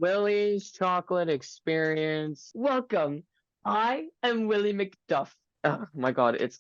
Willys Chocolate Experience. Welcome. I am Willie McDuff. Oh my god, it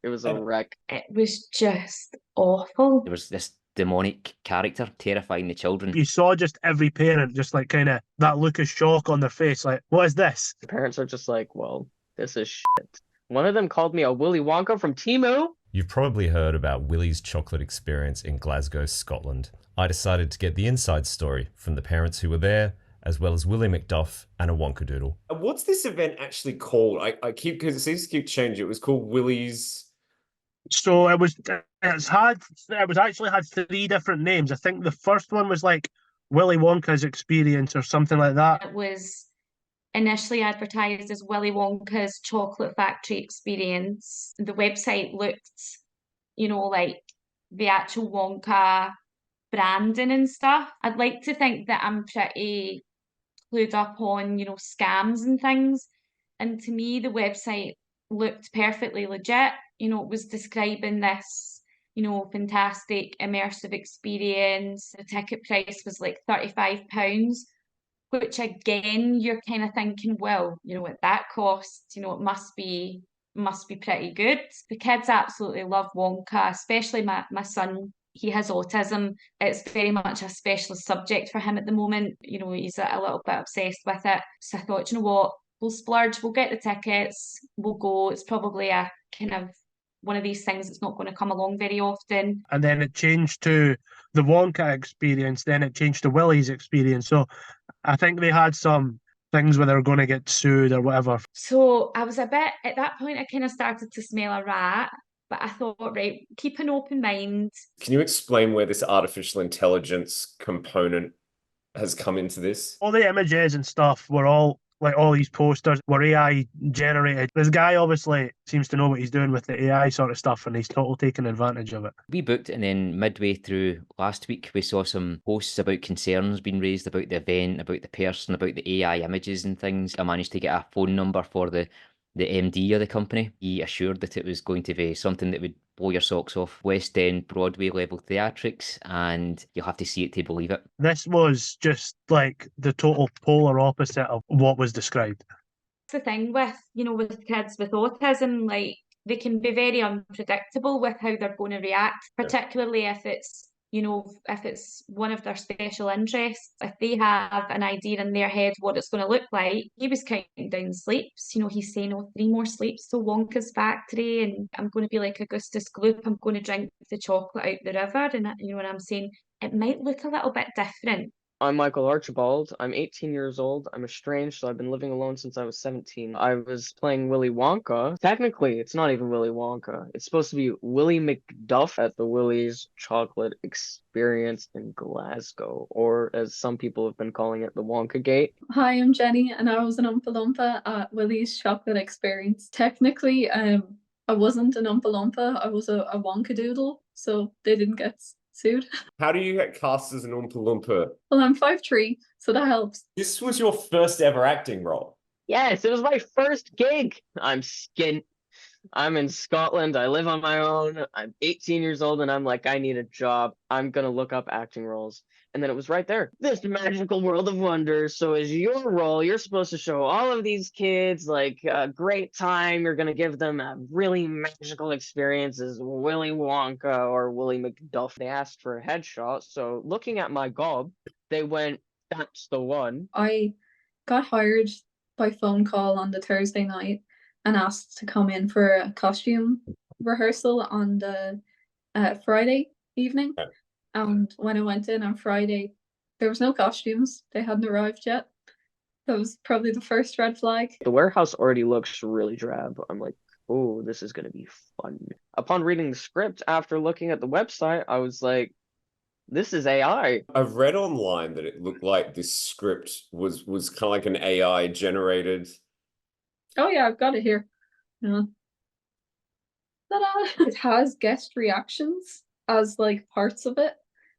was a wreck. It was just awful. There was this demonic character terrifying the children. You saw just every parent just like kind of that look of shock on their face, like, what is this? The parents are just like, well, this is shit. One of them called me a Willy Wonka from Timu. You've probably heard about Willys Chocolate Experience in Glasgow, Scotland. I decided to get the inside story from the parents who were there, as well as Willie McDuff and a Wonkadoodle. What's this event actually called? I keep, because it seems to keep changing. It was called Willys. So it's actually had three different names. I think the first one was like Willy Wonka's Experience or something like that. It was initially advertised as Willy Wonka's Chocolate Factory Experience. The website looked, like the actual Wonka branding and stuff. I'd like to think that I'm pretty clued up on, scams and things. And to me, the website looked perfectly legit. It was describing this, fantastic immersive experience. The ticket price was like £35, which again, you're kind of thinking, well, at that cost, it must be pretty good. The kids absolutely love Wonka, especially my son. He has autism. It's very much a specialist subject for him at the moment. He's a little bit obsessed with it. So I thought, you know what, we'll splurge, we'll get the tickets, we'll go. It's probably a kind of one of these things that's not going to come along very often. And then it changed to the Wonka Experience, then it changed to Willys Experience. So I think they had some things where they were going to get sued or whatever. So I was a bit, at that point, I kind of started to smell a rat. But I thought, right, keep an open mind. Can you explain where this artificial intelligence component has come into this? All the images and stuff were all these posters were AI generated. This guy obviously seems to know what he's doing with the AI sort of stuff, and he's totally taking advantage of it. We booked, and then midway through last week, we saw some posts about concerns being raised about the event, about the person, about the AI images and things. I managed to get a phone number for the MD of the company. He assured that it was going to be something that would blow your socks off. West End, Broadway level theatrics, and you'll have to see it to believe it. This was just like the total polar opposite of what was described. It's the thing with, with kids with autism, like they can be very unpredictable with how they're going to react, particularly if it's one of their special interests. If they have an idea in their head what it's going to look like, he was counting down sleeps. He's saying, oh, 3 more sleeps till Wonka's factory, and I'm going to be like Augustus Gloop, I'm going to drink the chocolate out the river. And and I'm saying it might look a little bit different. I'm Michael Archibald. I'm 18 years old. I'm estranged, so I've been living alone since I was 17. I was playing Willy Wonka. Technically, it's not even Willy Wonka. It's supposed to be Willie McDuff at the Willys Chocolate Experience in Glasgow, or as some people have been calling it, the Wonka Gate. Hi, I'm Jenny, and I was an oompaloompa at Willys Chocolate Experience. Technically, I wasn't an oompaloompa. I was a Wonkadoodle, so they didn't get sued. How do you get cast as an Oompa Loompa? Well, I'm 5'3", so that helps. This was your first ever acting role? Yes, it was my first gig. I'm skint. I'm in Scotland. I live on my own. I'm 18 years old, and I'm like, I need a job. I'm going to look up acting roles. And then it was right there. This magical world of wonders. So as your role, you're supposed to show all of these kids like a great time. You're going to give them a really magical experience as Willy Wonka or Willie McDuff. They asked for a headshot. So looking at my gob, they went, that's the one. I got hired by phone call on the Thursday night and asked to come in for a costume rehearsal on the Friday evening. Yeah. And when I went in on Friday, there was no costumes. They hadn't arrived yet. That was probably the first red flag. The warehouse already looks really drab. I'm like, oh, this is going to be fun. Upon reading the script, after looking at the website, I was like, this is AI. I've read online that it looked like this script was kind of like an AI generated. Oh yeah, I've got it here. Yeah. Ta-da! It has guest reactions as like parts of it.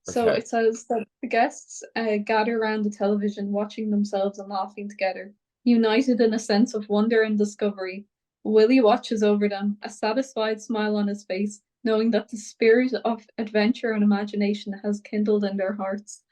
So Okay. it says that the guests gather around the television watching themselves and laughing together. United in a sense of wonder and discovery, Willie watches over them, a satisfied smile on his face, knowing that the spirit of adventure and imagination has kindled in their hearts.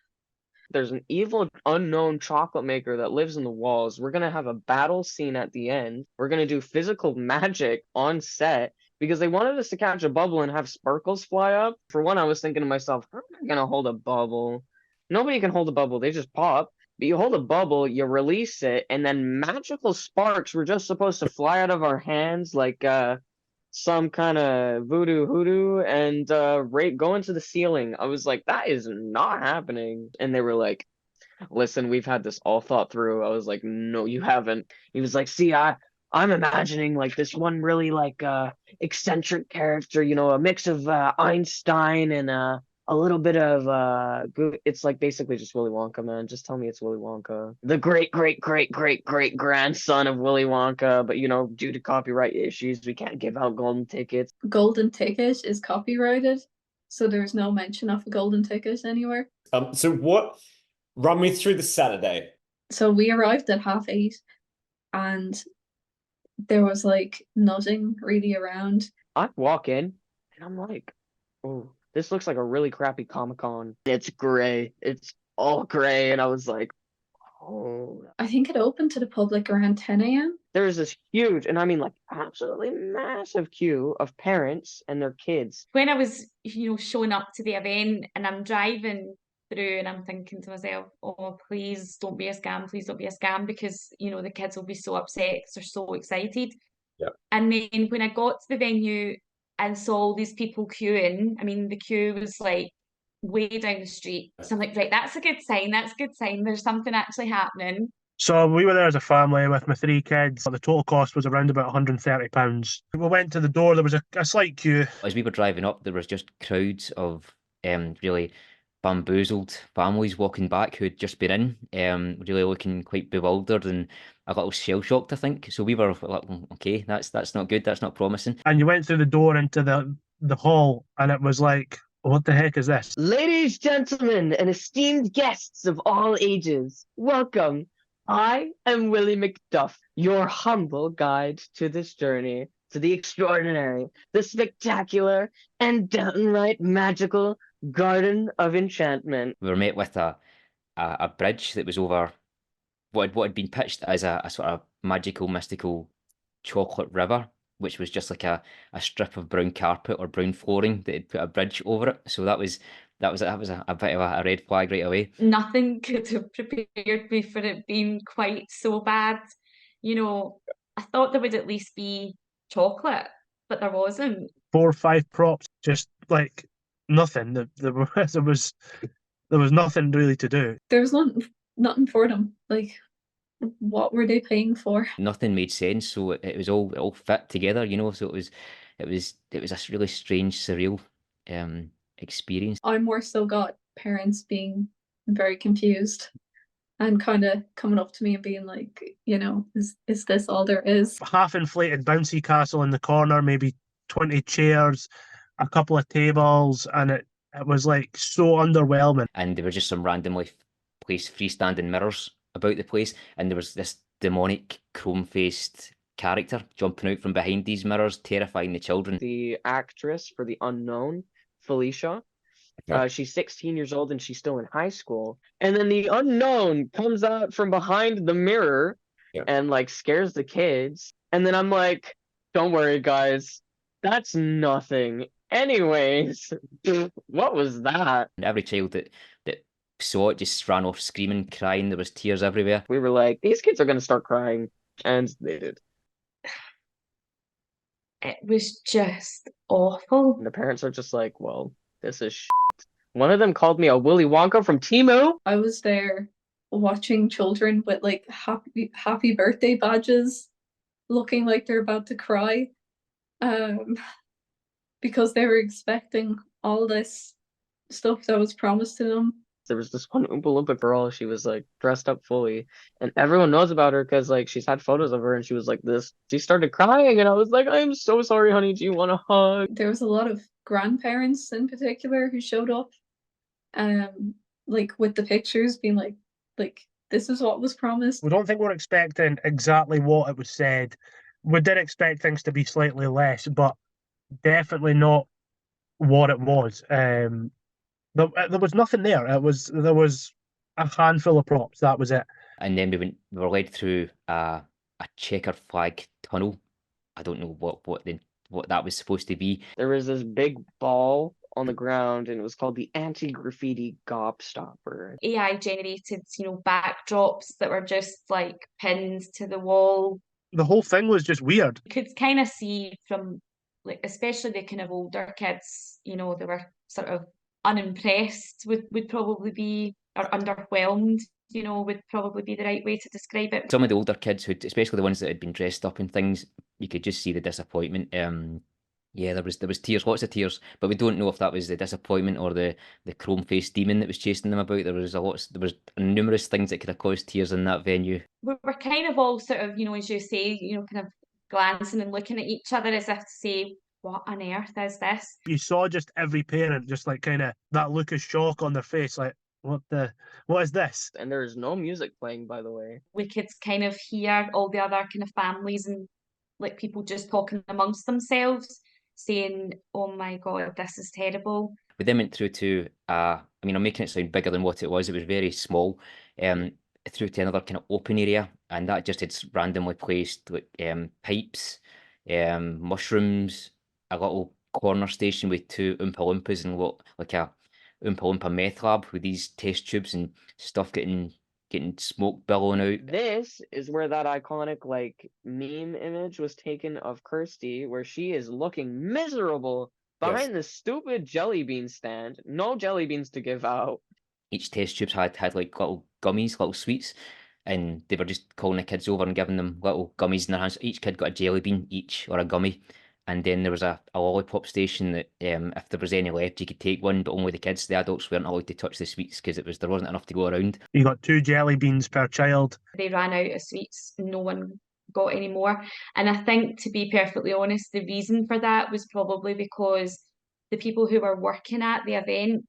there's an evil unknown chocolate maker that lives in the walls. We're gonna have a battle scene at the end. We're gonna do physical magic on set because they wanted us to catch a bubble and have sparkles fly up. For one, I was thinking to myself, how am I gonna hold a bubble? Nobody can hold a bubble, they just pop. But you hold a bubble, you release it, and then magical sparks were just supposed to fly out of our hands like some kind of voodoo hoodoo and go into the ceiling. I was like, that is not happening. And they were like, listen, we've had this all thought through. I was like, no, you haven't. He was like, see, I'm imagining like this one really like eccentric character, you know, a mix of Einstein and a little bit of it's like basically just Willy Wonka, man. Just tell me it's Willy Wonka. The great grandson of Willy Wonka, but you know, due to copyright issues, we can't give out golden tickets. Golden ticket is copyrighted, so there's no mention of a golden ticket anywhere. So what? Run me through the Saturday. So we arrived at 8:30, and there was like nothing really around. I walk in and I'm like, oh, this looks like a really crappy Comic-Con. It's gray. It's all gray. And I was like, oh. I think it opened to the public around 10 a.m. There's this huge, and I mean like absolutely massive queue of parents and their kids. When I was, showing up to the event and I'm driving through and I'm thinking to myself, oh, please don't be a scam, please don't be a scam, because, the kids will be so upset because they're so excited. Yeah. And then when I got to the venue and saw all these people queuing, I mean, the queue was like way down the street. So I'm like, right, that's a good sign. That's a good sign. There's something actually happening. So we were there as a family with my 3 kids. The total cost was around about £130. We went to the door, there was a slight queue. As we were driving up, there was just crowds of really bamboozled families walking back who had just been in, really looking quite bewildered and a little shell-shocked, I think. So we were like, okay, that's not good, that's not promising. And you went through the door into the hall, and it was like, what the heck is this? Ladies, gentlemen, and esteemed guests of all ages, welcome. I am Willy McDuff, your humble guide to this journey, to the extraordinary, the spectacular, and downright magical Garden of Enchantment. We were met with a bridge that was over what had been pitched as a sort of magical, mystical chocolate river, which was just like a strip of brown carpet or brown flooring that had put a bridge over it. So that was a bit of a red flag right away. Nothing could have prepared me for it being quite so bad. I thought there would at least be chocolate, but there wasn't. 4 or 5 props, just like nothing. There was nothing really to do. There was nothing for them. Like, what were they paying for? Nothing made sense, so it was all fit together, So it was a really strange, surreal experience. I more so got parents being very confused and kind of coming up to me and being like, is this all there is? Half inflated bouncy castle in the corner, maybe 20 chairs, a couple of tables, and it was like so underwhelming. And there were just some randomly placed freestanding mirrors about the place, and there was this demonic chrome-faced character jumping out from behind these mirrors, terrifying the children. The actress for The Unknown, Felicia, she's 16 years old and she's still in high school. And then the unknown comes out from behind the mirror and like scares the kids. And then I'm like, don't worry, guys, that's nothing. Anyways, what was that? And every child that saw it just ran off screaming, crying. There was tears everywhere. We were like, these kids are going to start crying. And they did. It was just awful. And the parents are just like, well, this is shit. One of them called me a Willy Wonka from Temu. I was there watching children with like happy birthday badges looking like they're about to cry because they were expecting all this stuff that was promised to them. There was this one Oompa Loompa girl, she was like dressed up fully, and everyone knows about her because like she's had photos of her, and she was like this. She started crying, and I was like, I'm so sorry, honey. Do you want a hug? There was a lot of grandparents in particular who showed up, like with the pictures being like this is what was promised. We don't think we're expecting exactly what it was said. We did expect things to be slightly less, but definitely not what it was. There was nothing there. There was A handful of props, that was it. And then we were led through a checkered flag tunnel. I don't know what that was supposed to be. There was this big ball on the ground, and it was called the anti-graffiti gobstopper. AI generated, backdrops that were just like pins to the wall. The whole thing was just weird. You could kind of see from, like, especially the kind of older kids, they were sort of unimpressed would probably be, or underwhelmed, would probably be the right way to describe it. Some of the older kids, especially the ones that had been dressed up in things, you could just see the disappointment. Yeah, there was tears, lots of tears, but we don't know if that was the disappointment or the chrome-faced demon that was chasing them about. There was numerous things that could have caused tears in that venue. We were kind of all sort of, as you say, kind of glancing and looking at each other as if to say, what on earth is this? You saw just every parent just like kind of that look of shock on their face, like, what is this? And there is no music playing, by the way. We could kind of hear all the other kind of families and like people just talking amongst themselves, saying, oh my God, this is terrible. We then went through to, I'm making it sound bigger than what it was. It was very small, through to another kind of open area, and that just had randomly placed like pipes, mushrooms, a little corner station with two oompaloompas and like a oompa meth lab with these test tubes and stuff getting smoke billowing out. This is where that iconic like meme image was taken of Kirsty, where she is looking miserable behind the stupid jelly bean stand. No jelly beans to give out. Each test tubes had like little gummies, little sweets, and they were just calling the kids over and giving them little gummies in their hands. Each kid got a jelly bean each, or a gummy. And then there was a lollipop station that if there was any left, you could take one, but only the kids. The adults weren't allowed to touch the sweets because there wasn't enough to go around. You got 2 jelly beans per child. They ran out of sweets. No one got any more. And I think, to be perfectly honest, the reason for that was probably because the people who were working at the event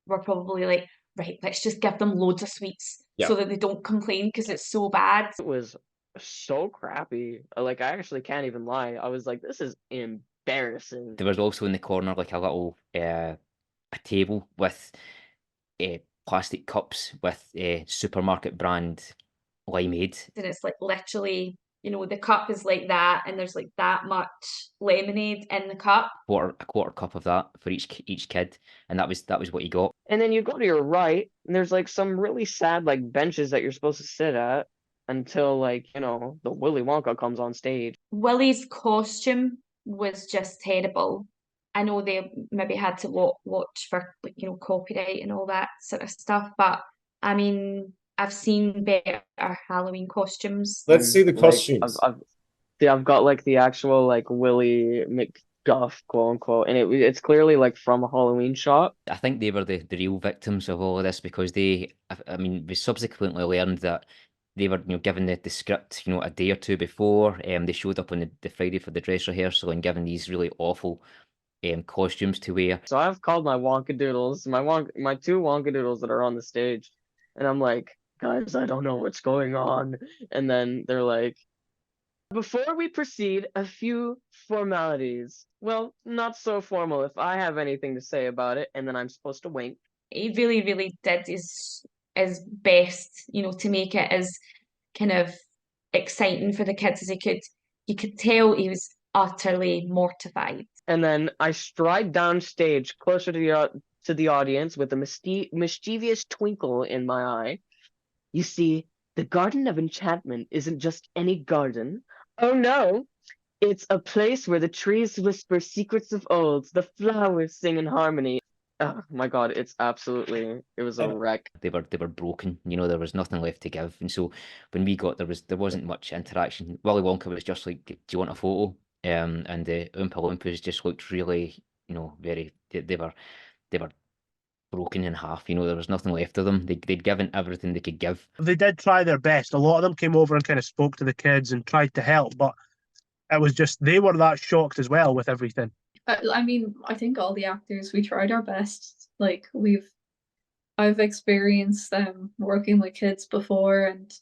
were probably like, right, let's just give them loads of sweets so that they don't complain because it's so bad. It was so crappy. Like, I actually can't even lie. I was like, this is embarrassing. There was also in the corner like a little a table with plastic cups with supermarket brand limeade. And it's like literally, the cup is like that, and there's like that much lemonade in the cup. A quarter cup of that for each kid, and that was what you got. And then you go to your right, and there's like some really sad like benches that you're supposed to sit at until like, the Willy Wonka comes on stage. Willy's costume was just terrible. I know they maybe had to watch for like, copyright and all that sort of stuff, but I mean, I've seen better Halloween costumes. Let's see the costumes. I've got like the actual like Willy McDuff, quote unquote, and it's clearly like from a Halloween shop. I think they were the real victims of all of this because we subsequently learned that they were given the script a day or two before. They showed up on the Friday for the dress rehearsal and given these really awful costumes to wear. So I've called my Wonkadoodles, my 2 Wonkadoodles that are on the stage, and I'm like, guys, I don't know what's going on. And then they're like, before we proceed, a few formalities. Well, not so formal if I have anything to say about it. And then I'm supposed to wink. He really, really did his best, to make it as kind of exciting for the kids as he could. You could tell he was utterly mortified. And then I stride downstage closer to the audience with a mischievous twinkle in my eye. You see, the Garden of Enchantment isn't just any garden. Oh no, it's a place where the trees whisper secrets of old, the flowers sing in harmony. Oh my God, it was a wreck. They were broken, there was nothing left to give. And so when we got there wasn't much interaction. Willy Wonka was just like, do you want a photo? And the Oompa Loompas just looked really, very, they were broken in half. There was nothing left of them. They'd given everything they could give. They did try their best. A lot of them came over and kind of spoke to the kids and tried to help, but it was just, they were that shocked as well with everything. I mean, I think all the actors, we tried our best. Like, I've experienced working with kids before, and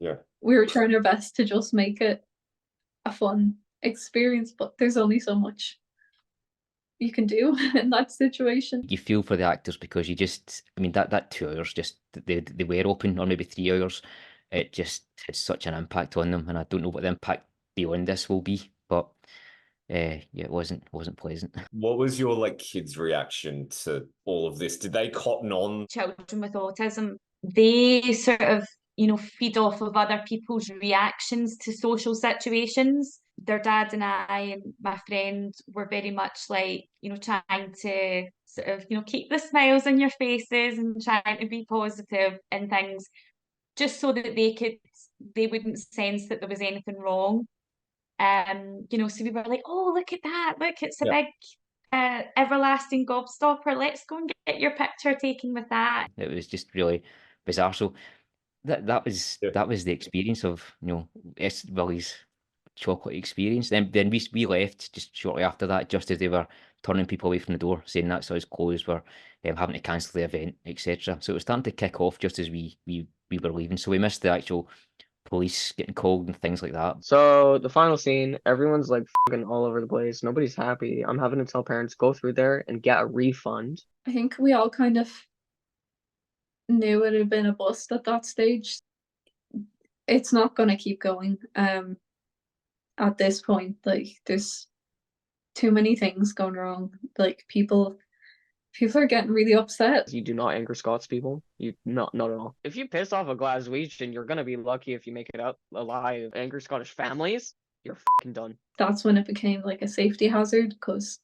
we were trying our best to just make it a fun experience, but there's only so much you can do in that situation. You feel for the actors because you just, I mean, that 2 hours just, they were open, or maybe 3 hours. It just had such an impact on them, and I don't know what the impact beyond this will be, but yeah, it wasn't pleasant. What was your like kids' reaction to all of this? Did they cotton on? Children with autism, they sort of, feed off of other people's reactions to social situations. Their dad and I and my friend were very much like, trying to sort of, keep the smiles on your faces and trying to be positive and things, just so that they wouldn't sense that there was anything wrong. So we were like, oh, look at that. Look, it's a Yeah. big everlasting gobstopper. Let's go and get your picture taken with that. It was just really bizarre. So that was Yeah. that was the experience of, it's Willys Chocolate Experience. Then we left just shortly after that, just as they were turning people away from the door, saying that's us closed, we're having to cancel the event, etc. So it was starting to kick off just as we were leaving. So we missed the actual police getting called and things like that. So the final scene, everyone's like fucking all over the place. Nobody's happy. I'm having to tell parents, go through there and get a refund. I think we all kind of knew it had been a bust at that stage. It's not going to keep going. At this point, like, there's too many things going wrong. Like, people are getting really upset. You do not anger Scots people. You not at all. If you piss off a Glaswegian, you're gonna be lucky if you make it out alive. Anger Scottish families, you're fucking done. That's when it became like a safety hazard, because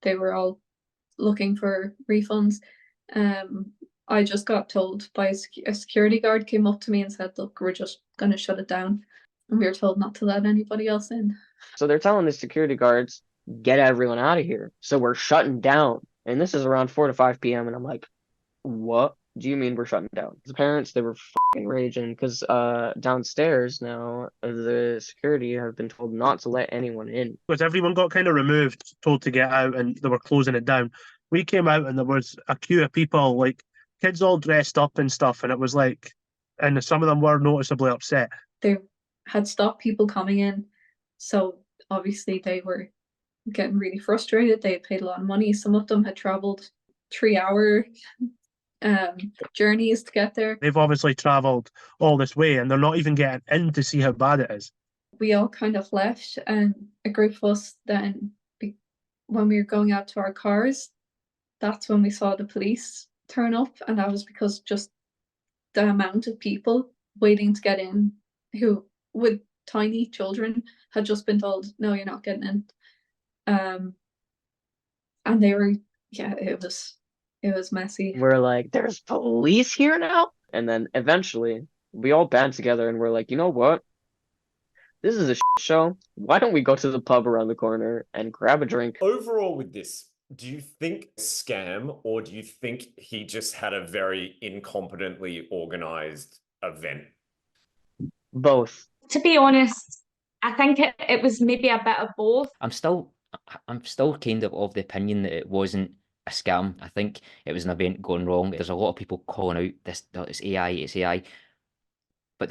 they were all looking for refunds. I just got told by a security guard came up to me and said, look, we're just going to shut it down. And we were told not to let anybody else in. So they're telling the security guards, get everyone out of here. So we're shutting down. And this is around 4 to 5 p.m. And I'm like, what do you mean we're shutting down? The parents, they were fucking raging because downstairs now, the security have been told not to let anyone in. Because everyone got kind of removed, told to get out, and they were closing it down. We came out and there was a queue of people, like kids all dressed up and stuff, and it was like, and some of them were noticeably upset. They had stopped people coming in, so obviously they were getting really frustrated. They had paid a lot of money. Some of them had travelled 3-hour journeys to get there. They've obviously travelled all this way and they're not even getting in to see how bad it is. We all kind of left, and a group of us then, when we were going out to our cars, that's when we saw the police turn up, and that was because just the amount of people waiting to get in who, with tiny children, had just been told, no, you're not getting in. And they were, yeah, it was messy. We're like, there's police here now? And then eventually we all band together and we're like, you know what? This is a show. Why don't we go to the pub around the corner and grab a drink? Overall with this, do you think scam, or do you think he just had a very incompetently organized event? Both. To be honest, I think it was maybe a bit of both. I'm still kind of the opinion that it wasn't a scam. I think it was an event gone wrong. There's a lot of people calling out this, it's AI. But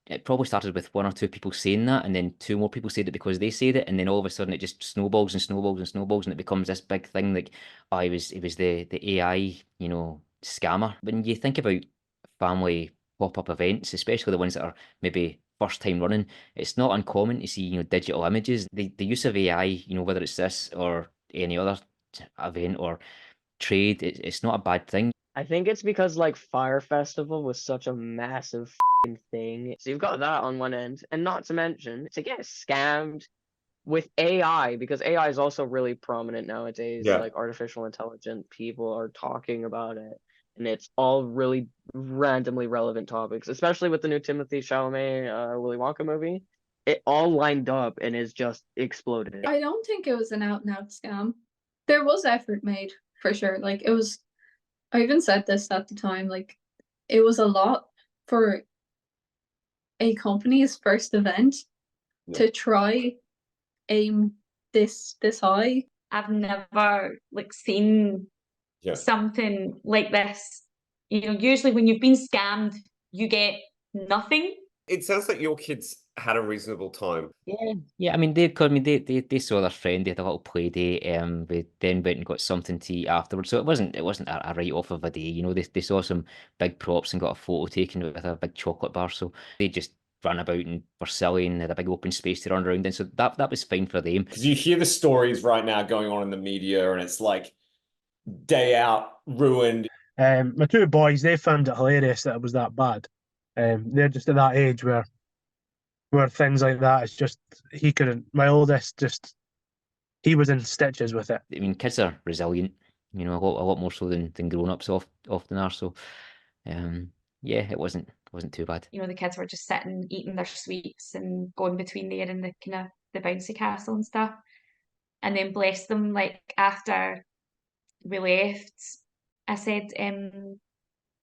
it probably started with 1 or 2 people saying that, and then 2 more people said it because they said it, and then all of a sudden it just snowballs and snowballs and snowballs, and it becomes this big thing like, oh, it was the AI, scammer. When you think about family pop-up events, especially the ones that are maybe first time running, it's not uncommon to see, digital images. The use of AI, whether it's this or any other event or trade, it's not a bad thing. I think it's because like Fire Festival was such a massive thing. So you've got that on one end, and not to mention to get scammed with AI, because AI is also really prominent nowadays. Yeah. Like artificial intelligent people are talking about it, and it's all really randomly relevant topics, especially with the new Timothée Chalamet Willy Wonka movie. It all lined up and is just exploded. I don't think it was an out and out scam. There was effort made, for sure. Like, it was, I even said this at the time, like, it was a lot for a company's first event to try aim this high. I've never seen something like this. Usually when you've been scammed, you get nothing. It sounds like your kids had a reasonable time. Yeah. I mean, they saw their friend. They had a little play date. We then went and got something to eat afterwards. So it wasn't a write off of a day. You know, they saw some big props and got a photo taken with a big chocolate bar. So they just ran about and were silly and had a big open space to run around in. So that was fine for them. Because you hear the stories right now going on in the media, and it's like day out, ruined. My two boys, they found it hilarious that it was that bad. They're just at that age where things like that, it's just, he couldn't, my oldest, just, he was in stitches with it. I mean, kids are resilient, you know, a lot more so than grown-ups often are. So, yeah, it wasn't too bad. You know, the kids were just sitting, eating their sweets and going between there and the kind of the bouncy castle and stuff. And then bless them, like after we left, I said,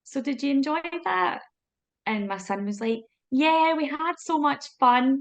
so did you enjoy that? And my son was like, yeah, we had so much fun.